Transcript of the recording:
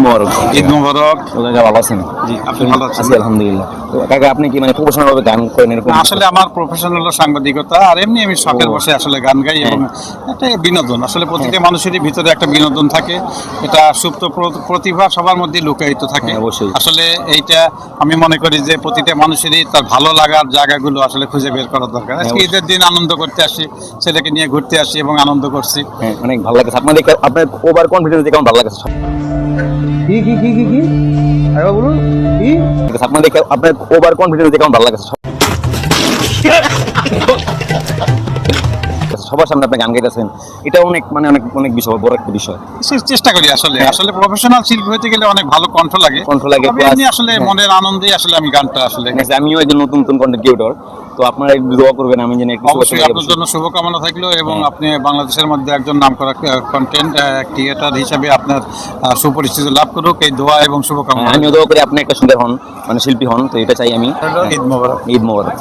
মোবারক। ঈদ মোবারক। কাকা ভালো আছেন? জি, আপনি ভালো আছেন? আছি আলহামদুলিল্লাহ। তো কাকা আপনি কি মানে প্রফেশনাল ভাবে গান করেন এরকম? আসলে আমার প্রফেশন হলো সাংবাদিকতা, আর এমনি আমি শখের বসে আসলে গান গাই এবং একটা বিনোদন। আসলে প্রতিটা মানুষেরই ভিতরে একটা বিনোদন থাকে, এটা সুপ্ত প্রতিভা সবার মধ্যে লুকায়িত থাকে। অবশ্যই। আসলে এইটা আমি মনে করি যে প্রতিটা মানুষেরই তার ভালো লাগার জায়গাগুলো আসলে খুঁজে বের করা দরকার। আজকে ঈদের দিন আনন্দ করতে আসি, ছেলেকে নিয়ে ঘুরতে আসি এবং আনন্দ করছি। হ্যাঁ, অনেক ভালো লাগছে আপনার ওভার কনফিডেন্স দেখে আমার ভালো লাগছে। কি আরেকবার বলুন কি? আপনার ওভার কনফিডেন্স দেখে আমার ভালো লাগছে। সবার সামনে আপনি গান গাইতেছেন, এটা অনেক মানে অনেক অনেক বিষয়, বড় একটা বিষয়। চেষ্টা করি আসলে প্রফেশনাল শিল্পী হতে গেলে অনেক ভালো কণ্ঠ লাগে। তবে এমনি আসলে মনের আনন্দেই আসলে আমি গানটা আসলে আমিও একজন নতুন নতুন কন্টেন্ট ক্রিয়েটর, তো আপনারা একটু দোয়া করবেন আমি যেন একটু অবশ্যই আপনার জন্য শুভকামনা থাকলো এবং আপনি বাংলাদেশের মধ্যে একজন নামকরা কন্টেন্ট ক্রিয়েটর হিসাবে আপনার সুপরিচিতি লাভ করুক, এই দোয়া এবং শুভকামনা। আমিও দোয়া করি আপনি একটা সুন্দর হন, মানে শিল্পী হন, তো এটা চাই আমি। ঈদ মোবারক। ঈদ মোবারক।